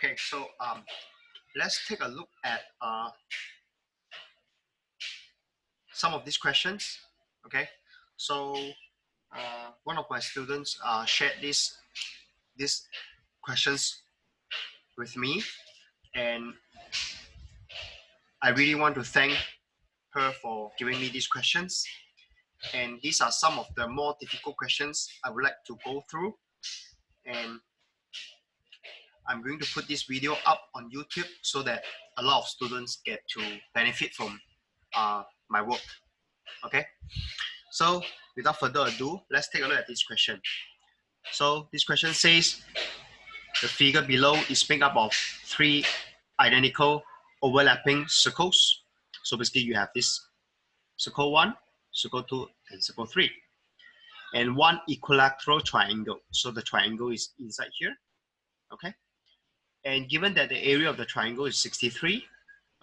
Okay, so let's take a look at some of these questions. Okay, so one of my students shared these questions with me, and I really want to thank her for giving me these questions. And these are some of the more difficult questions I would like to go through, and I'm going to put this video up on YouTube so that a lot of students get to benefit from my work. Okay, so without further ado, let's take a look at this question. So this question says the figure below is made up of three identical overlapping circles. So basically you have this circle 1, circle 2, and circle 3. And one equilateral triangle. So the triangle is inside here. Okay. And given that the area of the triangle is 63,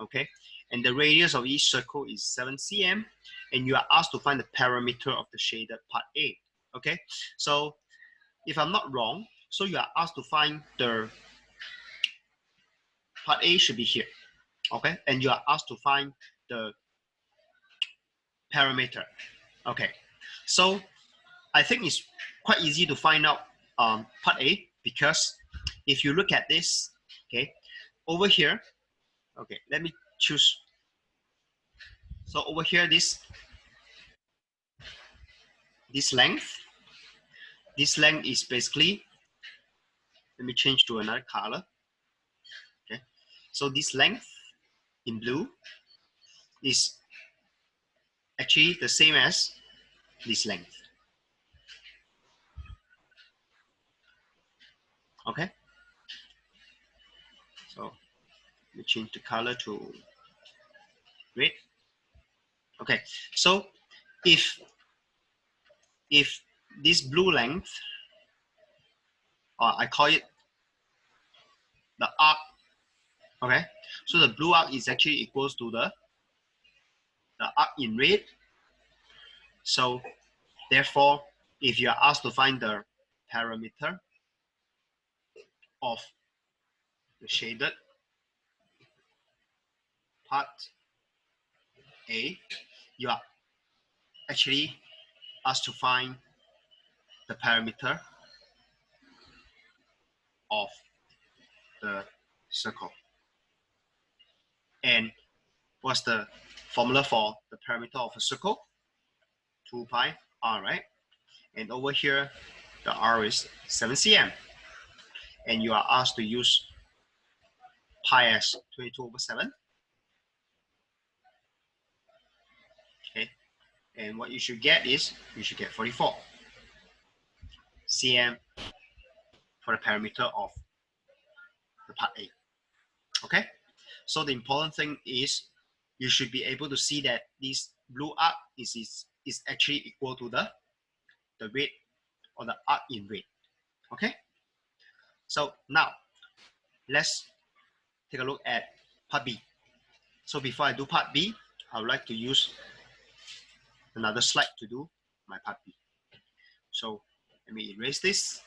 okay, and the radius of each circle is 7 cm, and you are asked to find the perimeter of the shaded part A. Okay, so if I'm not wrong, so you are asked to find the part A should be here. Okay, and you are asked to find the perimeter. Okay, so I think it's quite easy to find out part A, because if you look at this, okay, over here, okay, let me choose. So over here, this length is basically, let me change to another color. Okay, so this length in blue is actually the same as this length. Okay, so let me change the color to red. Okay, so if this blue length, I call it the arc. Okay, so the blue arc is actually equals to the arc in red. So therefore, if you are asked to find the perimeter of the shaded part A, you are actually asked to find the perimeter of the circle. And what's the formula for the perimeter of a circle? 2 pi r, right? And over here, the r is 7 cm. And you are asked to use pi as 22 over 7. Okay. And what you should get is, you should get 44 cm for the perimeter of the part A. Okay. So the important thing is you should be able to see that this blue arc is actually equal to the red, or the arc in red. Okay. So now let's take a look at part B. So before I do part B, I would like to use another slide to do my part B. So let me erase this.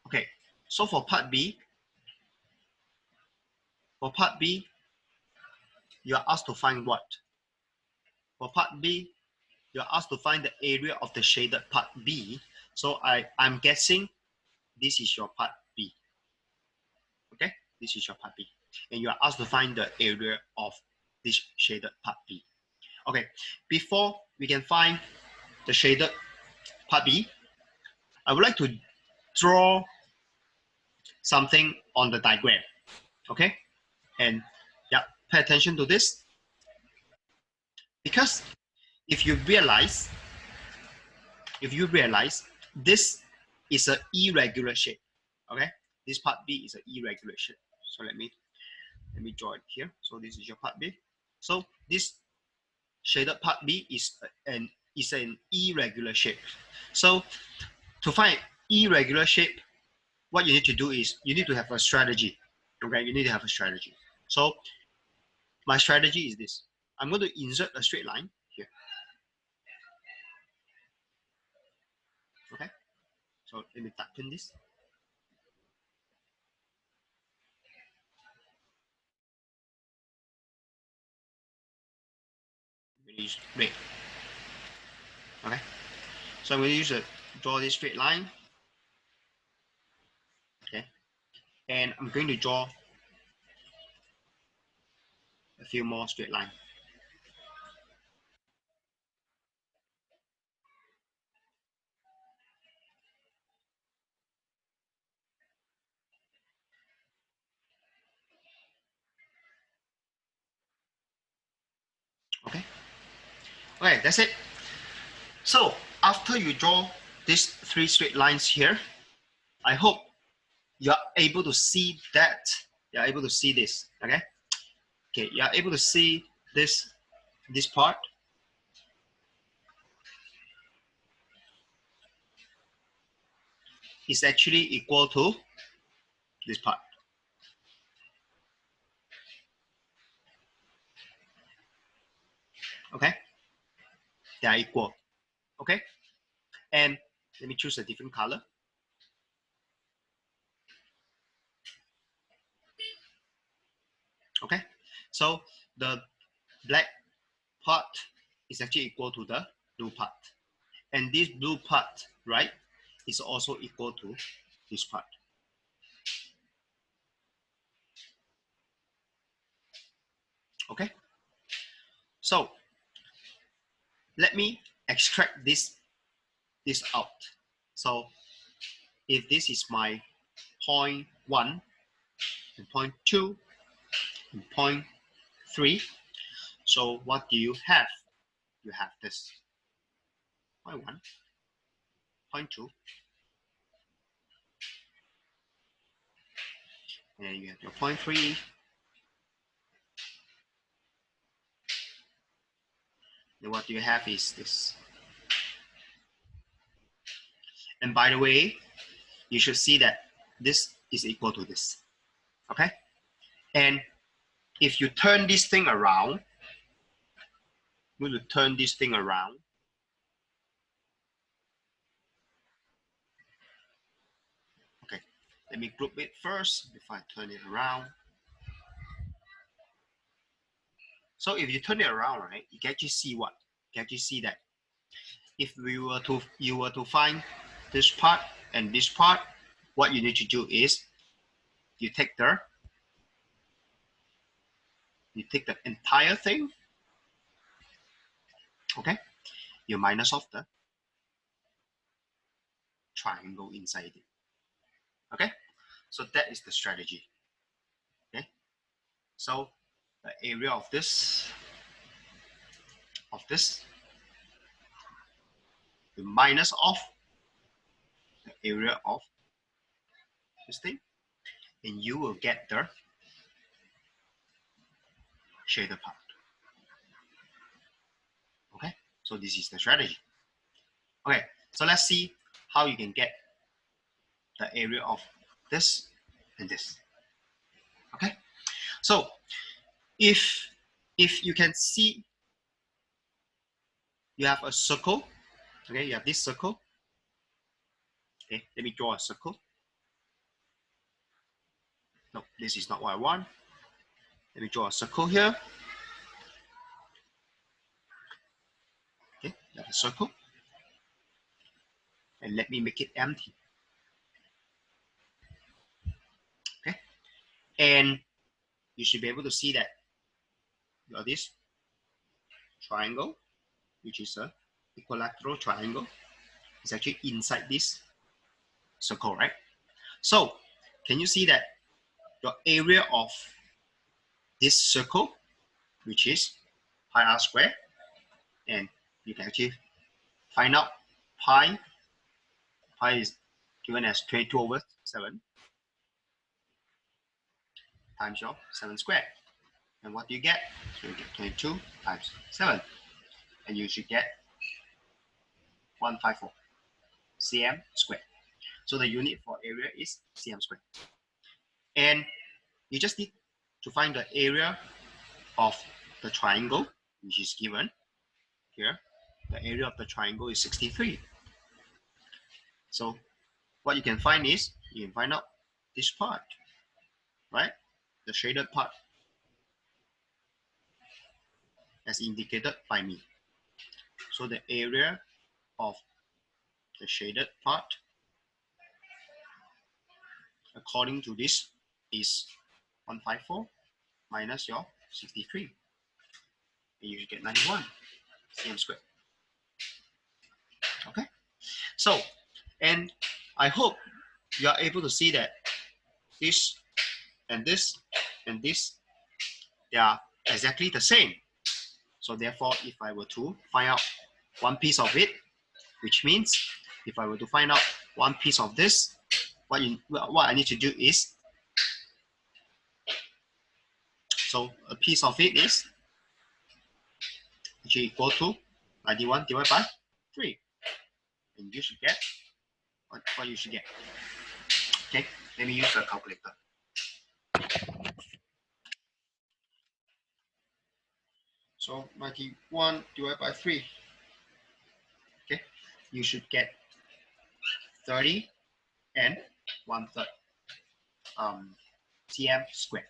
Okay, so for part B, you are asked to find what? For part B, you are asked to find the area of the shaded part B. So I'm guessing this is your part B. Okay, this is your part B. And you are asked to find the area of this shaded part B. Okay, before we can find the shaded part B, I would like to draw something on the diagram. Okay, and yeah, pay attention to this, because if you realize this is an irregular shape. Okay, this part B is an irregular shape. So let me draw it here. So this is your part B. So this shaded part B is an irregular shape. So to find irregular shape, what you need to do is you need to have a strategy. Okay, you need to have a strategy. So my strategy is this. I'm going to insert a straight line here. Okay, so let me darken this. I'm going to use red. Okay, so I'm going to use a draw this straight line. Okay, and I'm going to draw a few more straight lines. Okay, okay, that's it. So after you draw these 3 straight lines here, I hope you are able to see that. You are able to see this. Okay, okay, you are able to see this part. Is actually equal to this part. Okay, they are equal. Okay, and let me choose a different color. Okay, so the black part is actually equal to the blue part, and this blue part, right, is also equal to this part. Okay, so let me extract this out. So if this is my point 1 and point 2 and point 3, so what do you have? You have this point 1, point 2, and you have your point 3. Then what you have is this. And by the way, you should see that this is equal to this. Okay? And if you turn this thing around, I'm going to turn this thing around. Okay, let me group it first before I turn it around. So if you turn it around, right, you can actually see what? You can actually see that if you were to find this part and this part, what you need to do is you take the entire thing, okay? You minus off the triangle inside it. Okay, so that is the strategy. Okay, so the area of this you minus off the area of this thing, and you will get the shaded part. Okay, so this is the strategy. Okay, so let's see how you can get the area of this and this. Okay, so if you can see, you have a circle. Okay, you have this circle. Okay, let me draw a circle. No, this is not what I want. Let me draw a circle here. Okay, you have a circle. And let me make it empty. Okay, and you should be able to see that you have this triangle, which is a equilateral triangle. It's actually inside this circle, right? So can you see that the area of this circle, which is pi r squared, and you can actually find out pi is given as 22/7 times your 7 squared. And what do you get? So you get 22 times 7. And you should get 154 cm squared. So the unit for area is cm squared. And you just need to find the area of the triangle, which is given here. The area of the triangle is 63. So what you can find is, you can find out this part, right? The shaded part as indicated by me. So the area of the shaded part, according to this, is 154 minus your 63. And you should get 91 cm squared. Okay? So, and I hope you are able to see that this and this and this, they are exactly the same. So therefore, if I were to find out one piece of it, which means if I were to find out one piece of this, what I need to do is, so a piece of it is actually equal to 91 divided by 3. And you should get what you should get. Okay, let me use a calculator. So 91 divided by 3. Okay, you should get 30 and 1/3 cm squared.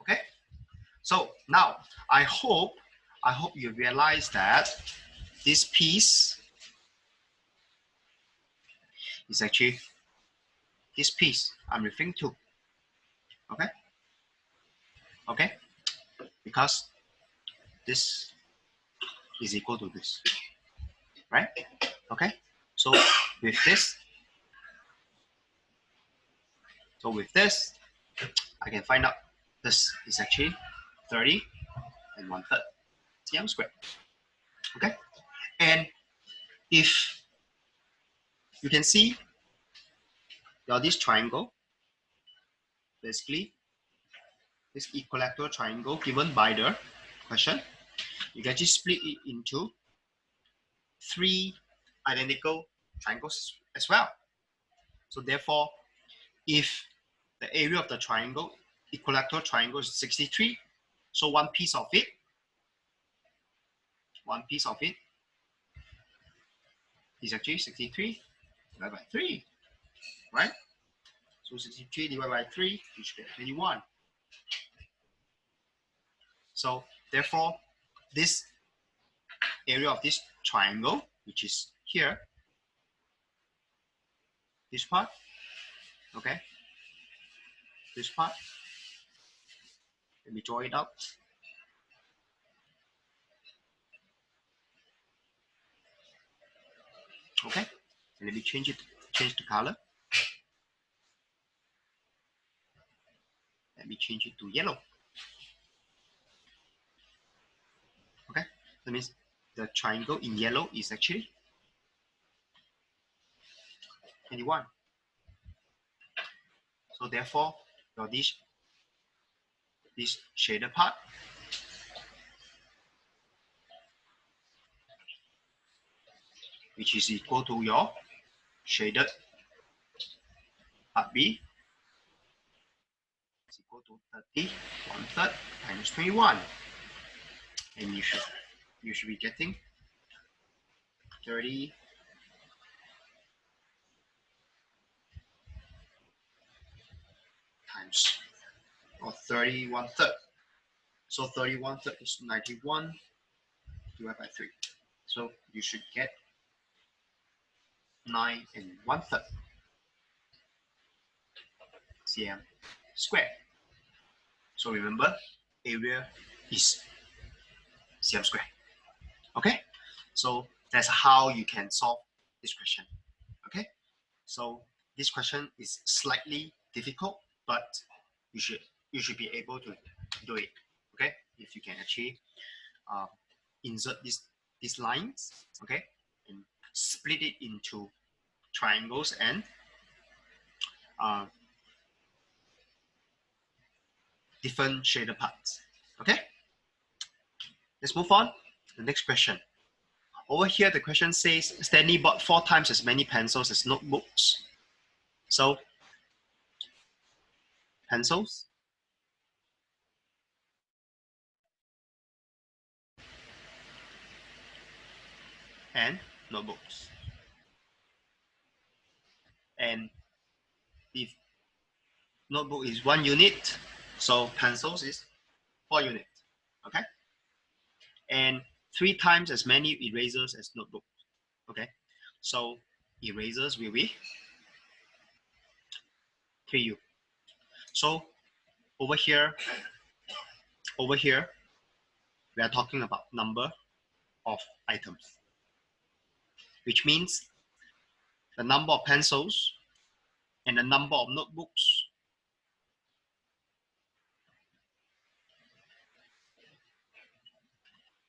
Okay, so now I hope you realize that this piece is actually this piece I'm referring to. Okay, okay, because this is equal to this, right? Okay, so with this, I can find out this is actually 30 and 1/3 cm squared. Okay, and if you can see this triangle, basically this equilateral triangle given by the question, you can just split it into 3 identical triangles as well. So therefore, if the area of the triangle, equilateral triangle, is 63, so one piece of it is actually 63 divided by 3, right? So 63 divided by 3, you should get 21. So therefore, this area of this triangle, which is here, this part, okay, this part, let me draw it out. Okay, and let me change the color. Let me change it to yellow. Okay, that means the triangle in yellow is actually 21. So therefore, your this shaded part which is equal to your shaded part B is equal to 30 1/3 times 21, and you should be getting 30 times, or 30 1/3. So 30 1/3 is 91 divided by 3. So you should get 9 and 1/3 cm squared. So remember, area is cm squared. Okay, so that's how you can solve this question. Okay, so this question is slightly difficult, but you should be able to do it. Okay, if you can actually insert these lines, okay, and split it into triangles and different shaded parts. Okay, let's move on to the next question. Over here, the question says Stanley bought 4 times as many pencils as notebooks. So, pencils and notebooks. And if notebook is 1 unit, so pencils is 4 units. Okay, and 3 times as many erasers as notebook. Okay, so erasers will be 3U. So over here, we are talking about number of items, which means the number of pencils and the number of notebooks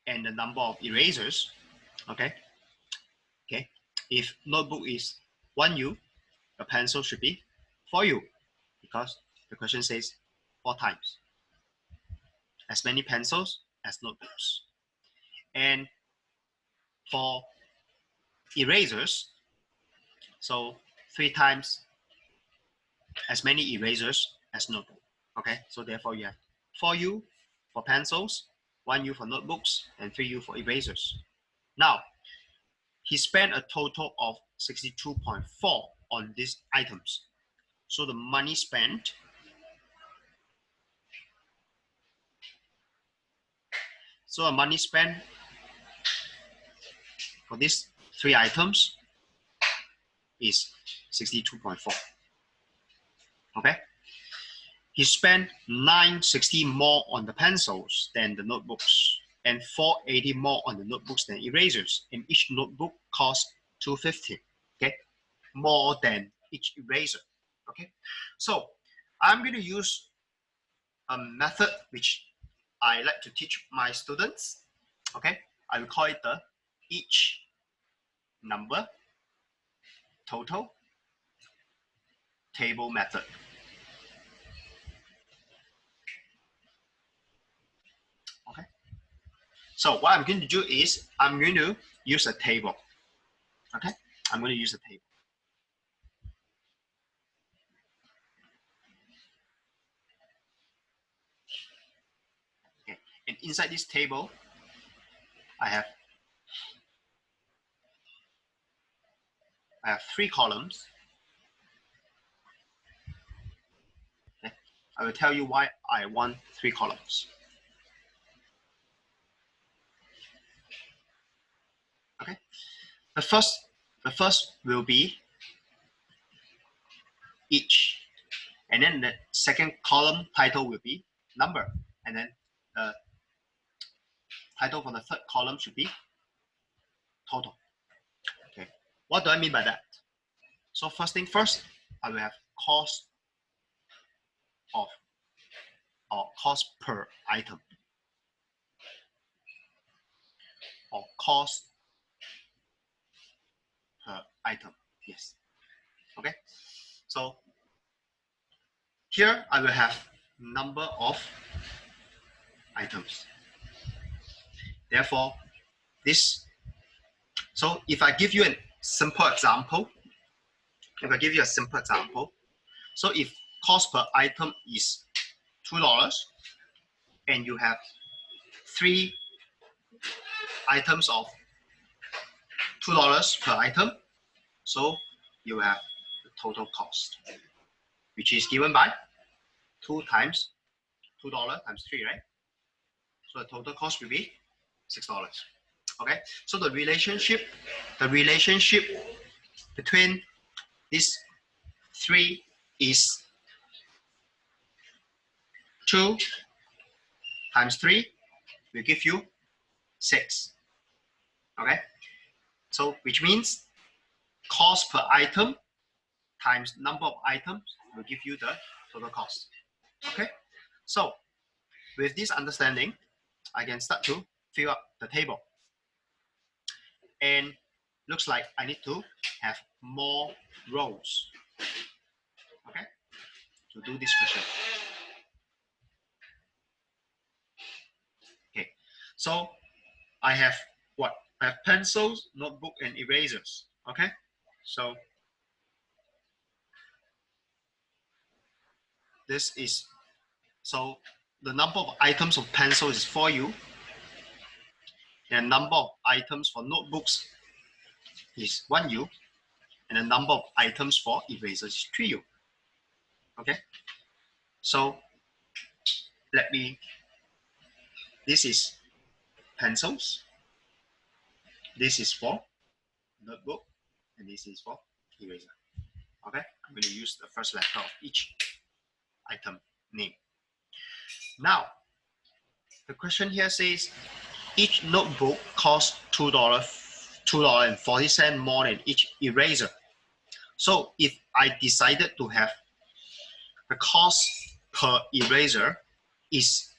and the number of erasers. Okay, if notebook is 1U, the pencil should be 4U, because the question says 4 times as many pencils as notebooks. And for erasers, so 3 times as many erasers as notebook. Okay, so therefore you have 4U for pencils, 1U for notebooks, and 3U for erasers. Now, he spent a total of 62.4 on these items. So the money spent for these 3 items is 62.4. Okay, he spent 960 more on the pencils than the notebooks, and 480 more on the notebooks than erasers, and each notebook costs 250. Okay, more than each eraser. Okay, so I'm going to use a method which I like to teach my students. Okay, I will call it the each number total table method. Okay, so what I'm going to do is I'm going to use a table. Okay, I'm going to use a table. Okay, and inside this table, I have 3 columns. Okay, I will tell you why I want 3 columns. Okay, the first will be each, and then the second column title will be number, and then the title for the third column should be total. Okay, what do I mean by that? So first thing first, I will have cost of, or cost per item, or cost per item. Yes. Okay, so here I will have number of items. Therefore, this, so if I give you a simple example, so if cost per item is $2 and you have 3 items of $2 per item, so you have the total cost, which is given by 2 times $2 times 3, right? So the total cost will be $6. Okay, so the relationship between these 3 is 2 times 3 will give you 6. Okay, so which means cost per item times number of items will give you the total cost. Okay, so with this understanding, I can start to fill up the table. And looks like I need to have more rows, okay, to do this question. Okay, so I have what? I have pencils, notebook, and erasers. Okay, so this is, so the number of items of pencils is 4U, and number of items for notebooks is 1U, and the number of items for erasers is 3u. Okay, so this is pencils, this is for notebook, and this is for eraser. Okay, I'm going to use the first letter of each item name. Now, the question here says each notebook costs $2.40 more than each eraser. So if I decided to have the cost per eraser is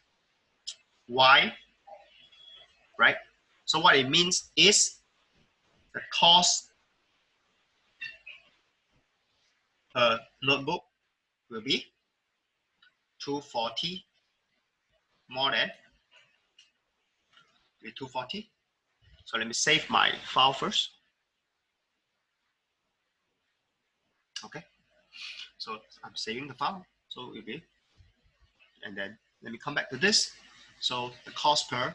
Y, right? So what it means is the cost per notebook will be $2.40 more than 240. So let me save my file first. Okay, so I'm saving the file. So it will be, and then let me come back to this. So the cost per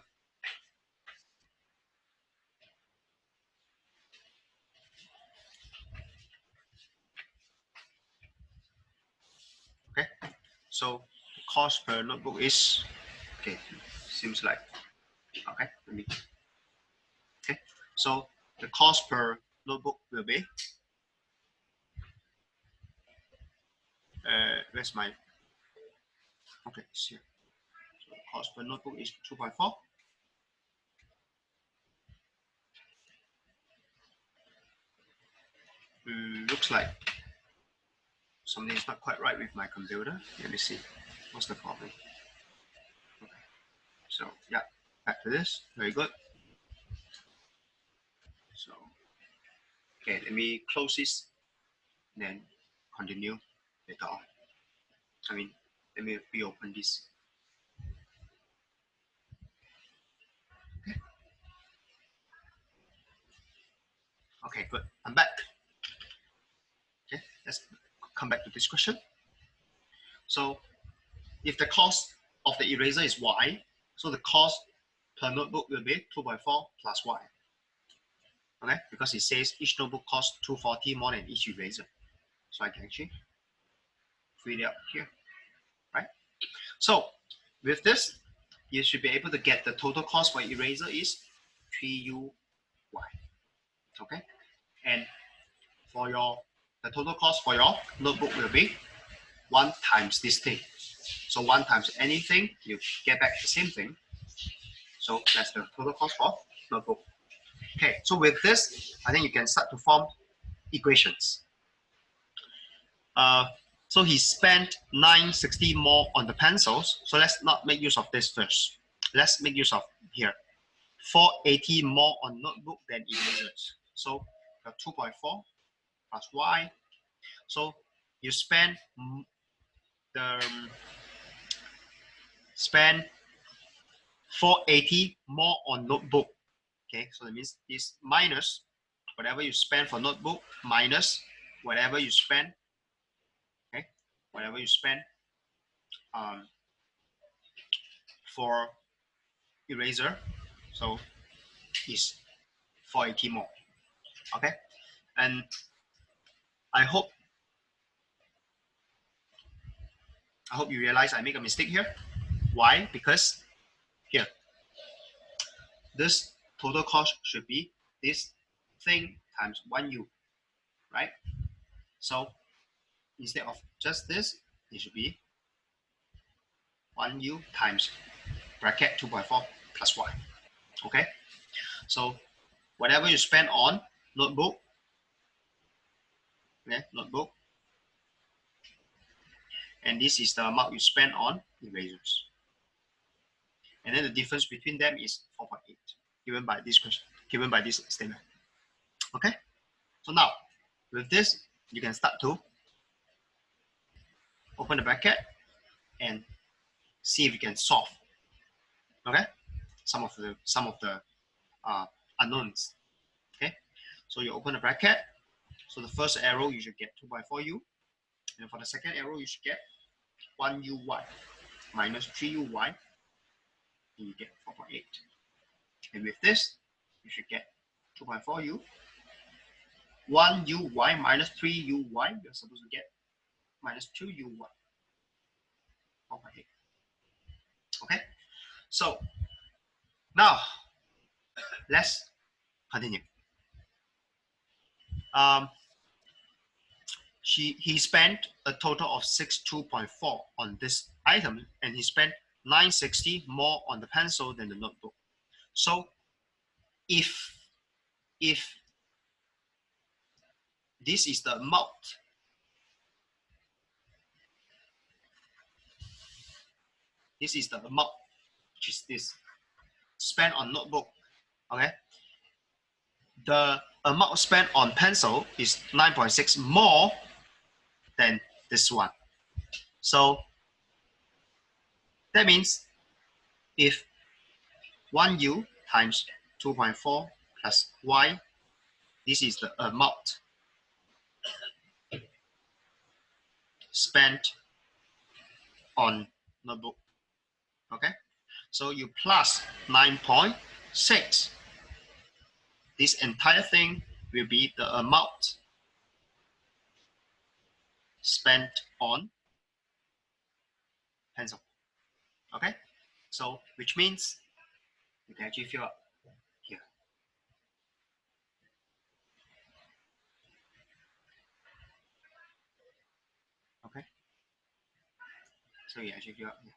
okay. So the cost per notebook is okay. Seems like okay. Let me okay. So the cost per notebook will be where's my okay, it's here. So the cost per notebook is 2.4. Looks like something is not quite right with my computer. Let me see. What's the problem? Okay. So yeah, back to this. Very good. So okay, let me close this, then continue later on. I mean, let me reopen this. Okay. Okay, good. I'm back. Okay, let's come back to this question. So if the cost of the eraser is Y, so the cost per notebook will be 2.4 plus Y. Okay, because it says each notebook costs 240 more than each eraser. So I can actually fill it up here, right? So with this, you should be able to get the total cost for eraser is 3UY. Okay, and for the total cost for your notebook will be 1 times this thing. So 1 times anything, you get back the same thing. So that's the total cost for notebook. Okay, so with this, I think you can start to form equations. So he spent $9.60 more on the pencils. So let's not make use of this first. Let's make use of here. $4.80 more on notebook than erasers. So 2.4 plus Y. So you spend $4.80 more on notebook. Okay, so that means this minus whatever you spend for notebook minus whatever you spend. Okay, whatever you spend for eraser. So is $4.80 more. Okay, and I hope you realize I make a mistake here. Why? Because here this total cost should be this thing times 1U, right? So instead of just this, it should be 1U times bracket 2.4 plus Y. Okay, so whatever you spend on notebook, okay, notebook, and this is the amount you spend on erasers. And then the difference between them is 4.8, given by this question, given by this statement. Okay, so now with this, you can start to open the bracket and see if you can solve. Okay, some of the unknowns. Okay, so you open the bracket. So the first arrow you should get 2/4U, and for the second arrow you should get 1UY minus 3UY, and you get 4.8. And with this, you should get 2.4U 1uy minus 3uy, you're supposed to get minus 2uy. 4.8. Okay, so now let's continue. He spent a total of 62.4 on this item, and he spent 960 more on the pencil than the notebook. So if this is the amount, which is this spent on notebook, okay, the amount spent on pencil is 9.6 more than this one. So that means if 1u times 2.4 plus y, this is the amount spent on notebook. Okay, so you plus 9.6. This entire thing will be the amount spent on pencil. Okay, so which means you can actually fill up here. Okay, so you actually fill up here.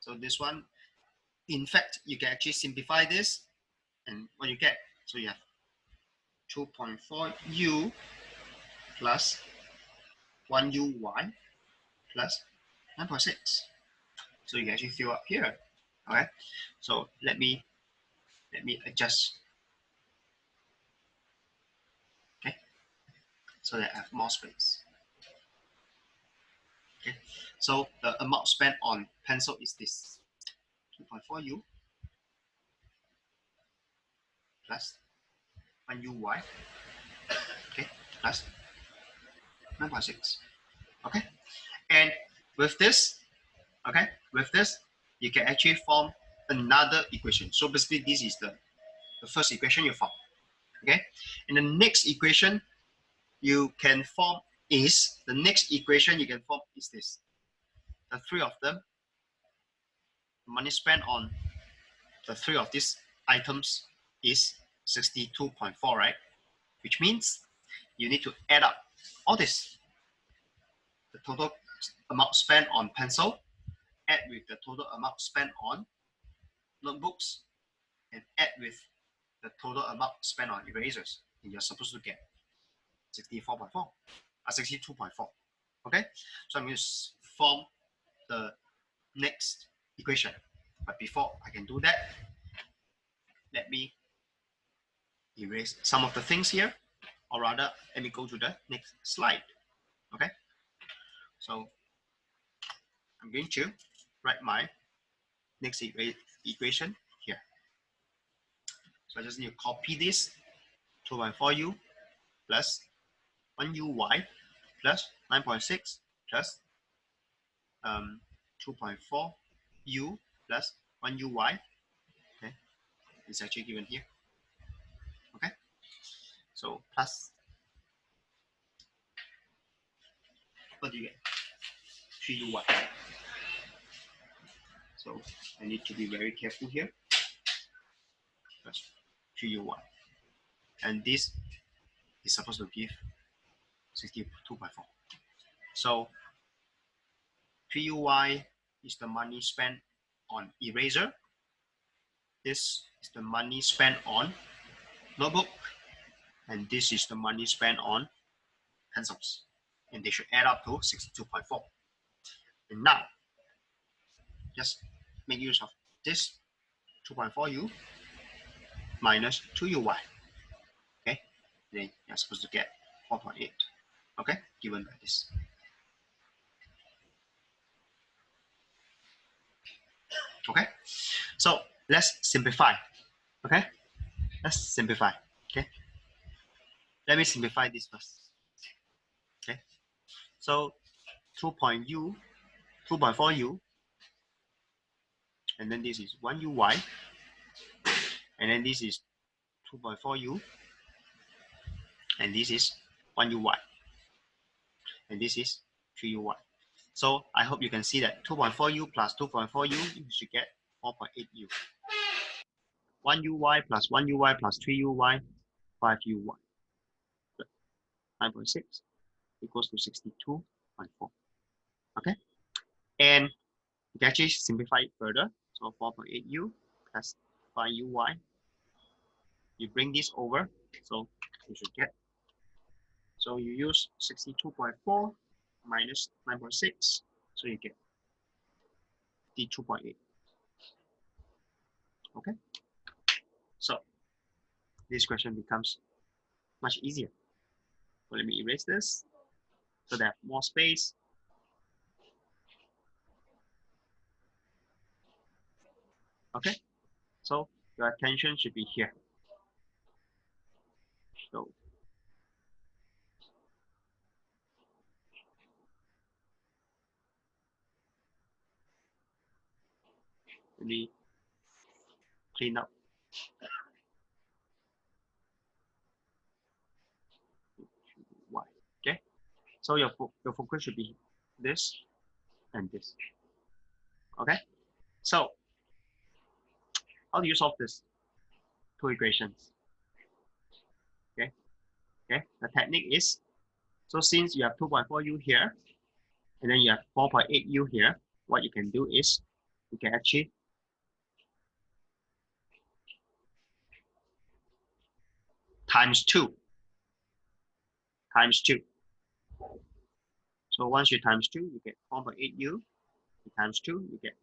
So this one, in fact, you can actually simplify this, and what you get, so you have 2.4u plus 1uy plus 9.6. So you can actually fill up here. Okay, so let me adjust. Okay, so that I have more space. Okay, so the amount spent on pencil is this 2.4u plus 1uy, okay, plus 9.6. Okay, and with this, okay, with this, you can actually form another equation. So basically, this is the first equation you form. Okay, and the next equation you can form is this. The three of them, money spent on the three of these items is 62.4, right? Which means you need to add up all this. The total amount spent on pencil, add with the total amount spent on notebooks, and add with the total amount spent on erasers. And you're supposed to get 62.4. Okay, so I'm going to form the next equation. But before I can do that, let me erase some of the things here, or rather, let me go to the next slide. Okay, so I'm going to write my next equation here. So I just need to copy this 2.4u plus 1uy plus 9.6 plus 2.4u plus 1uy. Okay, it's actually given here. Okay, so plus, what do you get? 3uy. So I need to be very careful here. Plus 3uy. And this is supposed to give 62.4. So 3uy is the money spent on eraser. This is the money spent on notebook. And this is the money spent on pencils. And they should add up to 62.4. And now, just make use of this 2.4u minus 2uy. Okay, then you're supposed to get 4.8. Okay, given by this. Okay, so let's simplify. Okay, let's simplify. Okay, let me simplify this first. Okay, so 2.4u, and then this is 1uy, and then this is 2.4u, and this is 1uy, and this is 3uy. So I hope you can see that 2.4u plus 2.4u, you should get 4.8u. 1uy plus 1uy plus 3uy, 5uy. 9.6 equals to 62.4. Okay, and you can actually simplify it further. So 4.8u plus 5uy. You bring this over, so you should get. So you use 62.4 minus 9.6, so you get 52.8. Okay, so this question becomes much easier. So let me erase this so that I have more space. Okay, so your attention should be here. So let me clean up. Y. Okay, so your focus should be this and this. Okay, so how do you solve this two equations? Okay, the technique is, so since you have 2.4u here and then you have 4.8u here, what you can do is you can actually times 2. So once you times 2, you get 4.8u. You times 2, you get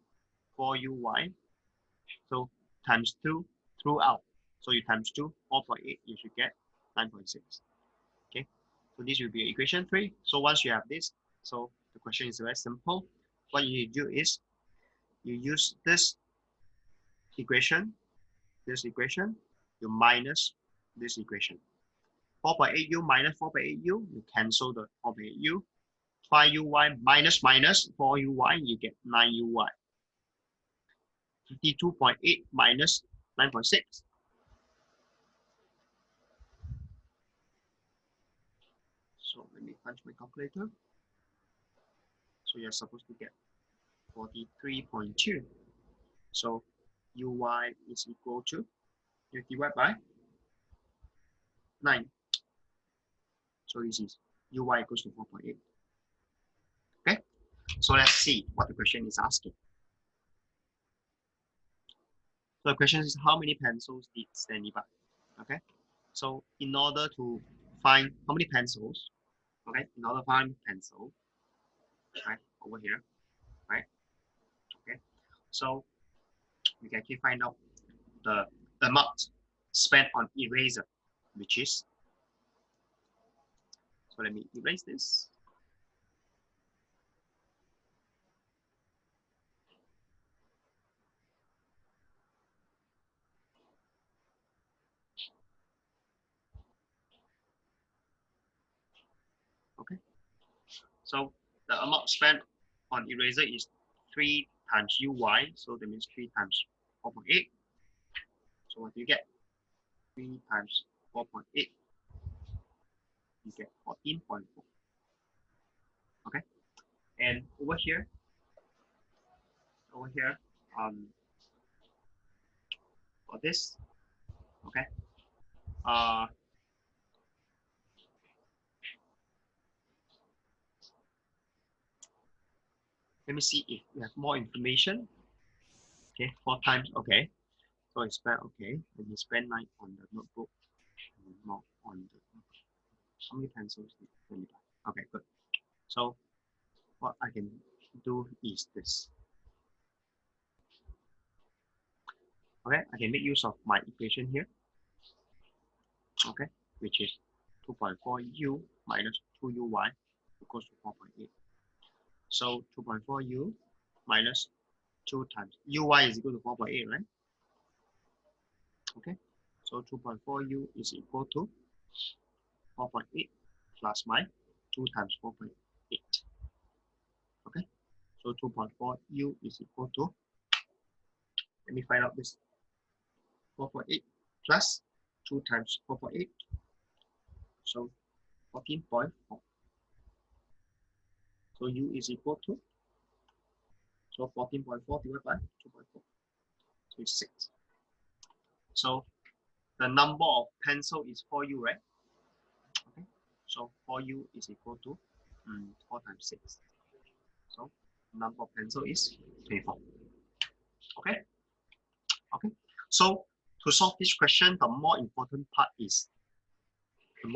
4uy. So times 2 throughout. So you times 2, 4.8, you should get 9.6. Okay, so this will be equation 3. So once you have this, so the question is very simple. What you do is you use this equation, you minus this equation. 4.8u minus 4.8u, you cancel the 4.8u. 5uy minus 4uy, you get 9uy. 52.8 minus 9.6. So let me punch my calculator. So you're supposed to get 43.2. So uy is equal to, you divide by 9. So this is uy equals to 4.8. Okay, so let's see what the question is asking. So the question is, how many pencils did Stanley buy? Okay, so in order to find how many pencils, okay, in order to find pencil, right, over here, right, okay, so we can actually find out the amount spent on eraser, which is, so let me erase this. Okay, so the amount spent on eraser is 3 times uy, so that means 3 times 4.8. So what do you get? 3 times 4.8, you get 14.4. Okay, and over here, for this, okay, let me see if we have more information. Okay, 4 times, okay, so it's spent, okay, and you spend 9 on the notebook, and more on the, how many pencils did you buy? Okay, good. So what I can do is this. Okay, I can make use of my equation here. Okay, which is 2.4u minus 2uy equals to 4.8. So 2.4u minus 2 times uy is equal to 4.8, right? Okay, so 2.4u is equal to 4.8 plus my 2 times 4.8. Okay, so 2.4u is equal to, let me find out this, 4.8 plus 2 times 4.8. So 14.4. So U is equal to, so 14.4 divided by 2.4. So it's 6. So the number of pencil is 4U, right? Okay. So 4U is equal to 4 times 6. So number of pencil is 24. Okay. Okay. So to solve this question, the more important part is you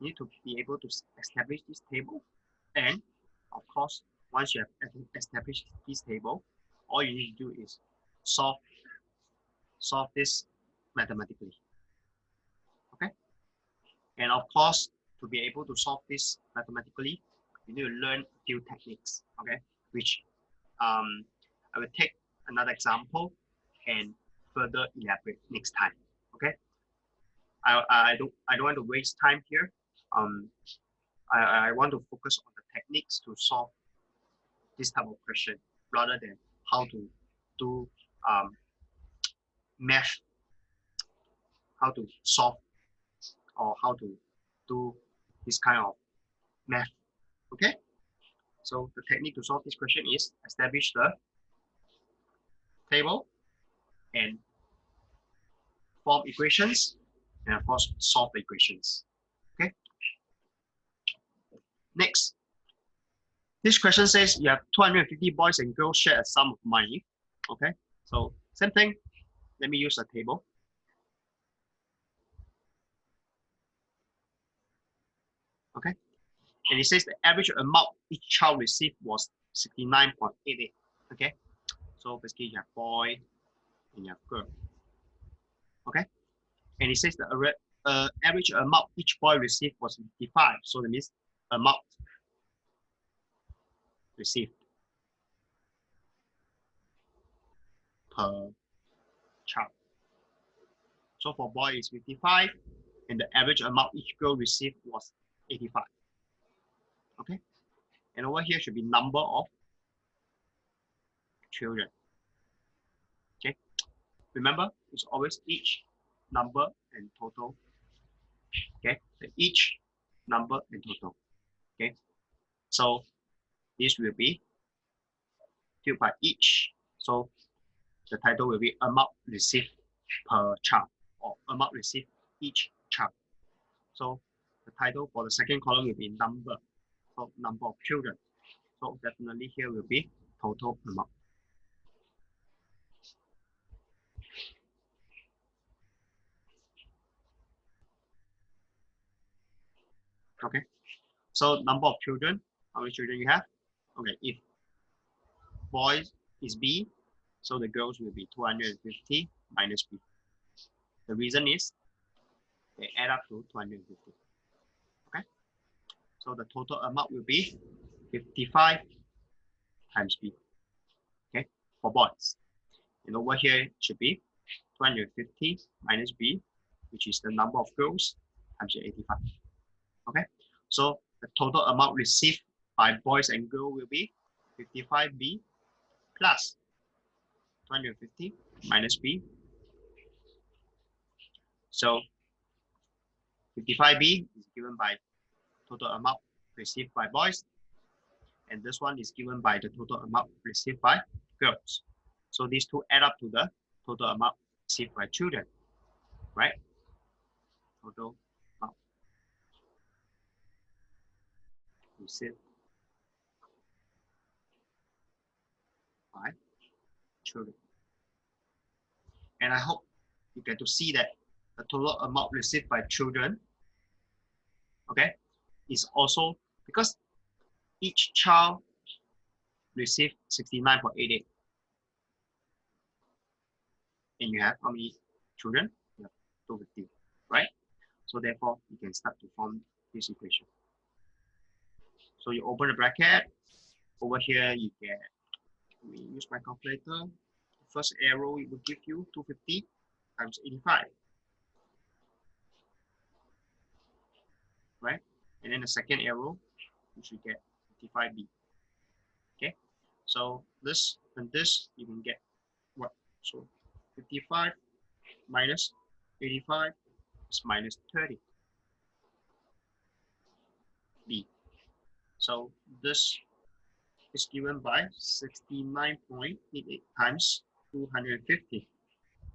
need to be able to establish this table, and of course, once you have established this table, all you need to do is solve this mathematically. Okay. And of course, to be able to solve this mathematically, you need to learn a few techniques. Okay, which I will take another example and further elaborate next time. Okay. I don't want to waste time here. I want to focus on the techniques to solve this type of question rather than how to do math, how to solve or how to do this kind of math. Okay. So the technique to solve this question is establish the table and form equations, and of course solve the equations. Okay. Next, this question says you have 250 boys and girls share a sum of money. Okay. So same thing. Let me use a table. Okay. And it says the average amount each child received was 69.88. Okay. So basically you have boy and you have girl. Okay. And it says the average amount each boy received was 55. So that means amount received per child. So for boy is 55, and the average amount each girl received was 85. Okay. And over here should be number of children. Okay. Remember, it's always each, number, and total. Okay. So each, number, and total. Okay. So this will be filled by each. So the title will be amount received per child, or amount received each child. So the title for the second column will be number. So number of children. So definitely here will be total amount. Okay. So number of children, how many children you have? Okay, if boys is B, so the girls will be 250 minus B. The reason is they add up to 250. Okay. So the total amount will be 55 times B. Okay, for boys. And over here it should be 250 minus B, which is the number of girls, times 85. Okay, so the total amount received by boys and girls will be 55B plus 250 minus B. So 55B is given by total amount received by boys, and this one is given by the total amount received by girls. So these two add up to the total amount received by children, right? Total amount received by children. And I hope you get to see that the total amount received by children, okay, is also because each child received 69.88. And you have how many children? You have 250, right? So therefore, you can start to form this equation. So you open the bracket. Over here, you get, let me use my calculator. First arrow, it will give you 250 times 85. Right? And then the second arrow, you should get 55B. Okay? So this and this, you can get what? So 55 minus 85 is minus 30. So this is given by 69.88 times 250,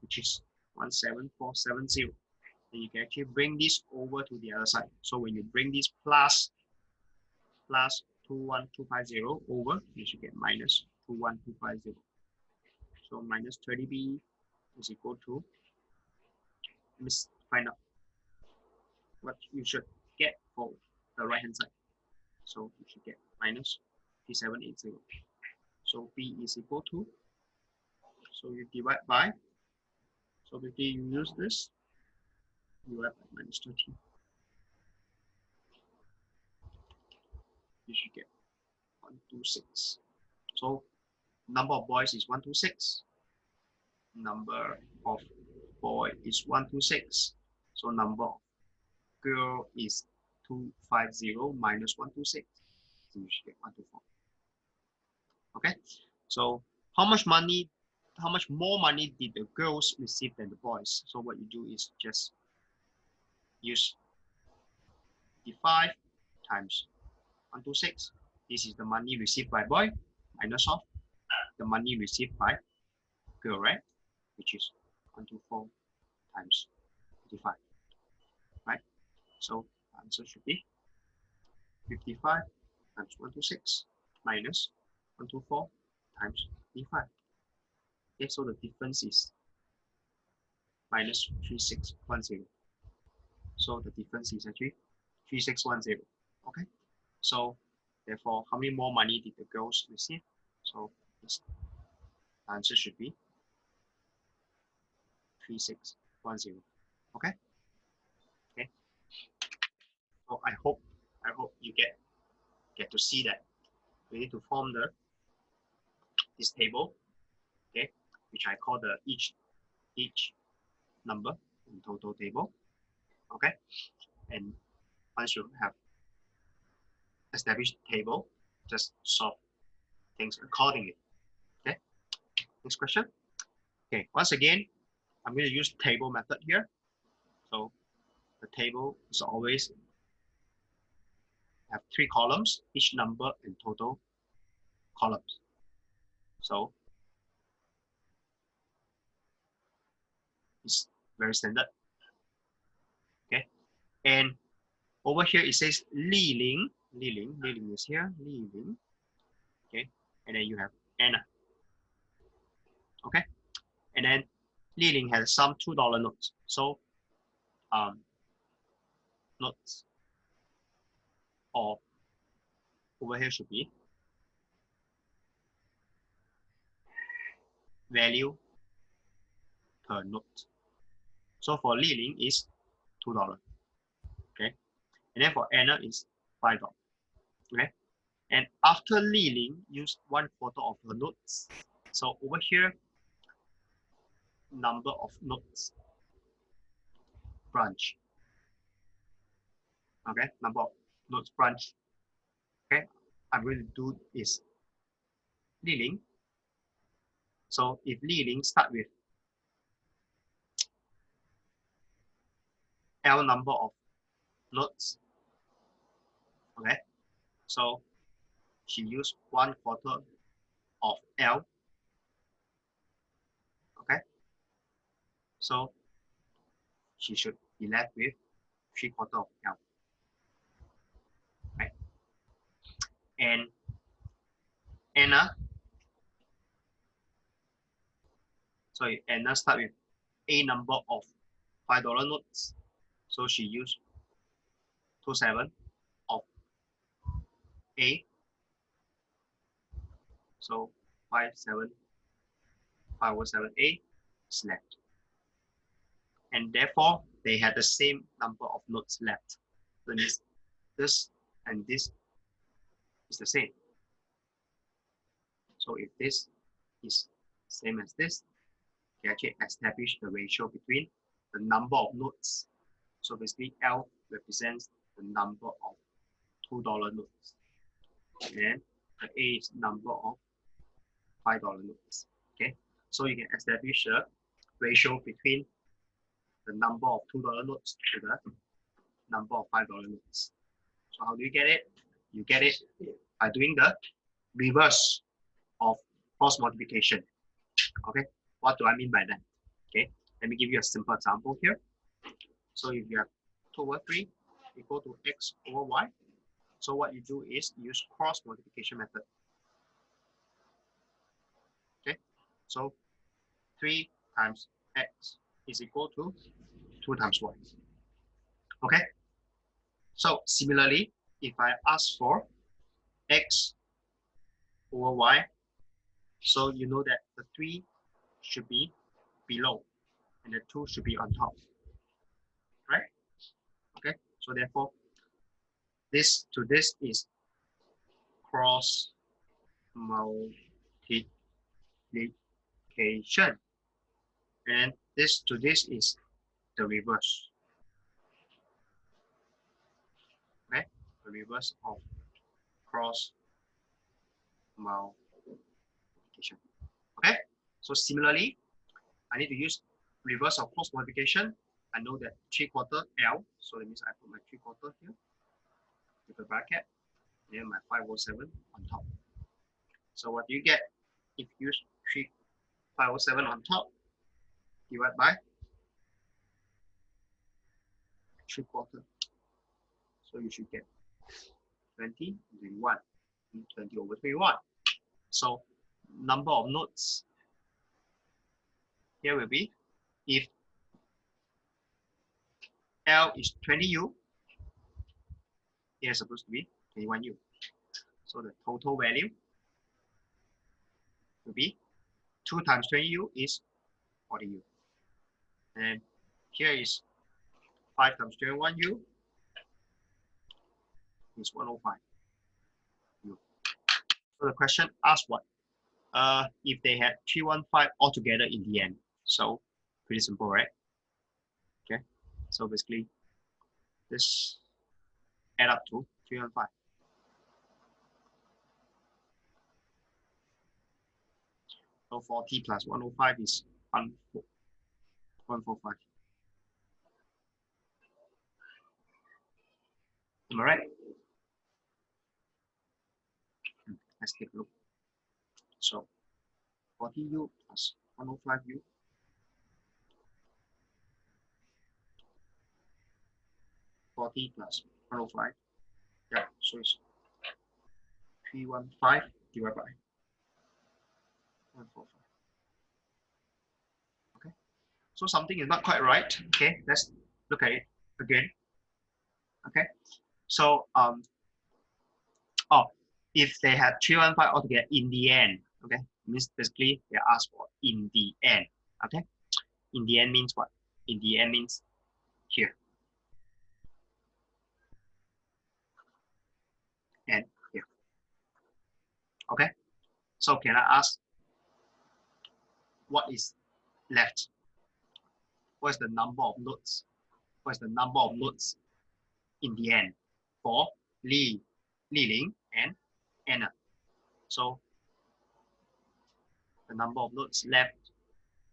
which is 17470. And you can actually bring this over to the other side. So when you bring this plus 21250 over, you should get minus 21250. So minus 30b is equal to, let's find out what you should get for the right hand side. So you should get minus 3780. So b is equal to, so you divide by, so basically you use this, divide by minus 30. You should get 126. So number of boys is 126. Number of boy is 126. So number of girl is 250 minus 126. So you should get 124. Okay. So how much more money did the girls receive than the boys? So what you do is just use the 5 times 126. This is the money received by boy minus of the money received by girl, right? Which is 124 times 55, right? So answer should be 55 times 126 minus 124 times 55. Okay, so the difference is minus 3610. So the difference is actually 3610. Okay, so therefore, how many more money did the girls receive? So this answer should be 3610. Okay. Okay. So I hope you get to see that we need to form this table, okay, which I call the each number in total table. Okay, and once you have established table, just solve things accordingly. Okay, next question. Okay, once again, I'm going to use table method here. So the table is always have 3 columns, each number and total columns. So it's very standard. Okay, and over here it says Li Ling. Li Ling is here. Li Ling. Okay, and then you have Anna. Okay, and then Li Ling has some $2 notes. So notes or over here should be value per note. So for Li Ling is $2. Okay, and then for Anna is $5. Okay, and after Li Ling used 1/4 of her notes. So over here, number of notes branch. Okay, number of notes branch. Okay, I'm going to do is Li Ling. So if Li Ling start with L number of notes, okay, so she used 1/4 of L. Okay, so she should be left with 3/4 of L. Right, and Anna. So Anna start with A number of $5 notes. So she used 27 of A. So 507A is left. And therefore, they had the same number of notes left. So this and this is the same. So if this is same as this, you actually establish the ratio between the number of notes. So basically, L represents the number of $2 notes. And the A is number of $5 notes. Okay, so you can establish a ratio between the number of $2 notes to the number of $5 notes. So how do you get it? You get it by doing the reverse of cross multiplication. Okay, what do I mean by that? Okay, let me give you a simple example here. So if you have 2 over 3 equal to x over y, so what you do is use cross multiplication method. Okay, so 3 times x is equal to 2 times y. Okay, so similarly, if I ask for x over y, so you know that the 3 should be below and the 2 should be on top, right? Okay, so therefore this to this is cross multiplication, and this to this is the reverse. Okay, the reverse of cross multiplication. Okay, so similarly, I need to use reverse of cross multiplication. I know that 3/4 L, so that means I put my 3/4 here with a bracket, and my 507 on top. So what do you get if you use 507 on top divided by 3/4? So you should get 20 21, 20 over 21. So number of nodes here will be, if L is 20U, here is supposed to be 21U. So the total value will be 2 times 20U is 40U. And here is 5 times 21U is 105U. So the question asks what? If they had 315 altogether in the end. So pretty simple, right? Okay. So basically, this add up to 315. So 40 plus 105 is 145. Am I right? Let's take a look. So 40U plus 105U. 40 plus 105. Yeah, so it's 315 divided by 145. Okay. So something is not quite right. Okay, let's look at it again. Okay. So if they had 315 altogether in the end, okay, means basically they asked for in the end. Okay. In the end means what? In the end means here. And here. Okay. So can I ask what is left? What is the number of nodes? What is the number of nodes in the end for Li Ling, and Anna? So the number of nodes left.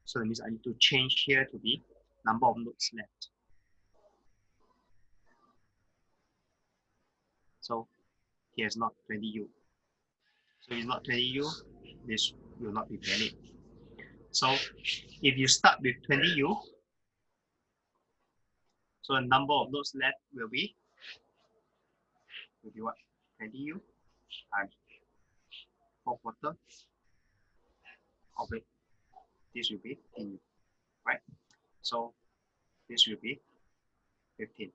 So that means I need to change here to be number of nodes left. So here is not 20U. So it's not 20U, this will not be valid. So if you start with 20U, so the number of nodes left will be what? 20U times 4/4 of it. This will be 10U, right? So this will be 15.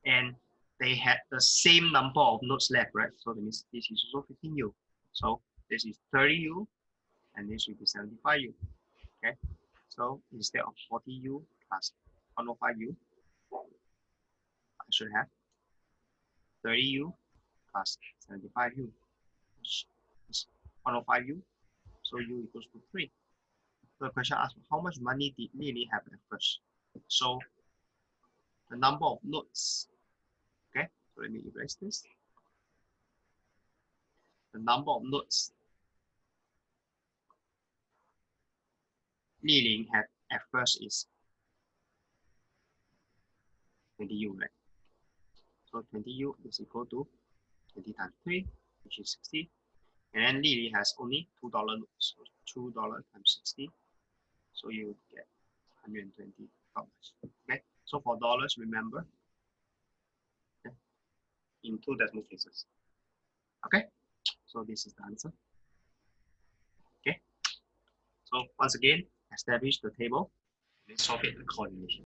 And they had the same number of nodes left, right? So that means this is also 15U. So this is 30U, and this will be 75U. Okay. So instead of 40U plus 105U, I should have 30U plus 75U. 105U. So U equals to 3. So the question asks, how much money did Lily have at first? So the number of nodes. Okay, so let me erase this. The number of nodes Li Ling had at first is 20U, right? So 20U is equal to 20 times 3, which is 60. And then Lily has only $2 notes, so $2 times 60. So you get $120. Okay, so for dollars, remember, okay, in 2 decimal places. Okay, so this is the answer. Okay, so once again, establish the table and solve it accordingly.